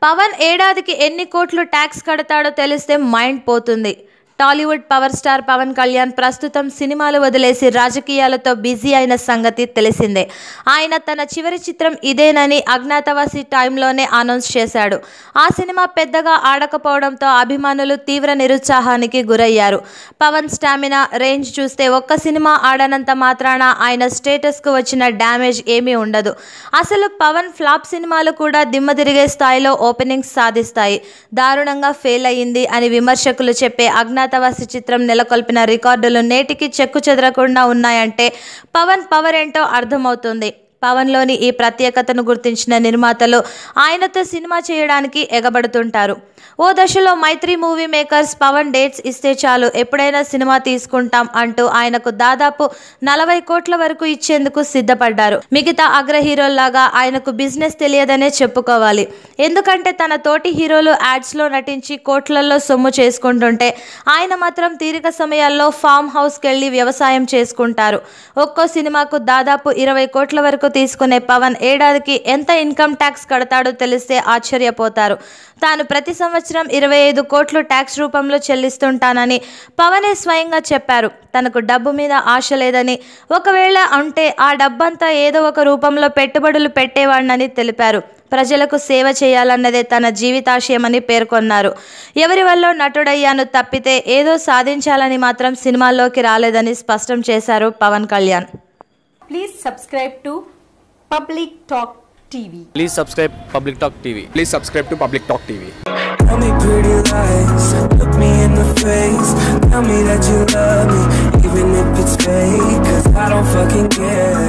పవన్ ఏడాదికి ఎన్ని కోట్లు ట్యాక్స్ కడతాడో తెలిస్తే మైండ్ పోతుంది. టాలీవుడ్ పవర్ స్టార్ పవన్ కళ్యాణ్ ప్రస్తుతం సినిమాలు వదిలేసి రాజకీయాలతో బిజీ అయిన సంగతి తెలిసిందే. ఆయన తన చివరి చిత్రం ఇదేనని అజ్ఞాతవాసి టైంలోనే అనౌన్స్ చేశాడు. ఆ సినిమా పెద్దగా ఆడకపోవడంతో అభిమానులు తీవ్ర నిరుత్సాహానికి గురయ్యారు. పవన్ స్టామినా రేంజ్ చూస్తే ఒక్క సినిమా ఆడనంత మాత్రాన ఆయన స్టేటస్కు వచ్చిన డ్యామేజ్ ఏమీ ఉండదు. అసలు పవన్ ఫ్లాప్ సినిమాలు కూడా దిమ్మ తిరిగే స్థాయిలో ఓపెనింగ్స్ సాధిస్తాయి. దారుణంగా ఫెయిల్ అయ్యింది అని విమర్శకులు చెప్పే అజ్ఞాతవాసి చిత్రం నెలకొల్పిన రికార్డులు నేటికి చెక్కు చెదరకుండా ఉన్నాయంటే పవన్ పవర్ ఏంటో అర్థమవుతుంది. పవన్లోని ఈ ప్రత్యేకతను గుర్తించిన నిర్మాతలు ఆయనతో సినిమా చేయడానికి ఎగబడుతుంటారు. ఓ దశలో మైత్రి మూవీ మేకర్స్ పవన్ డేట్స్ ఇస్తే చాలు ఎప్పుడైనా సినిమా తీసుకుంటాం అంటూ ఆయనకు దాదాపు 40 కోట్ల వరకు ఇచ్చేందుకు సిద్ధపడ్డారు. మిగతా అగ్ర హీరోల్లాగా ఆయనకు బిజినెస్ తెలియదనే చెప్పుకోవాలి. ఎందుకంటే తన తోటి హీరోలు యాడ్స్లో నటించి కోట్లల్లో సొమ్ము చేసుకుంటుంటే ఆయన మాత్రం తీరిక సమయాల్లో ఫామ్ హౌస్కి వెళ్ళి వ్యవసాయం చేసుకుంటారు. ఒక్కో సినిమాకు దాదాపు 20 కోట్ల వరకు తీసుకునే పవన్ ఏడాదికి ఎంత ఇన్కమ్ ట్యాక్స్ కడతాడో తెలిస్తే ఆశ్చర్యపోతారు. తాను ప్రతి సంవత్సరం 25 కోట్లు ట్యాక్స్ రూపంలో చెల్లిస్తుంటానని పవనే స్వయంగా చెప్పారు. తనకు డబ్బు మీద ఆశ లేదని, ఒకవేళ అంటే ఆ డబ్బంతా ఏదో ఒక రూపంలో పెట్టుబడులు పెట్టేవాడినని తెలిపారు. ప్రజలకు సేవ చేయాలన్నదే తన జీవితాశయమని పేర్కొన్నారు. ఎవరి వల్ల నటుడయ్యాను తప్పితే ఏదో సాధించాలని మాత్రం సినిమాల్లోకి రాలేదని స్పష్టం చేశారు Pawan Kalyan. Please subscribe to Public Talk TV. Please subscribe Public Talk TV. Please subscribe to Public Talk TV. Tell me pretty lies, look me in the face. Tell me that you love me, even if it's fake, 'cause I don't fucking care.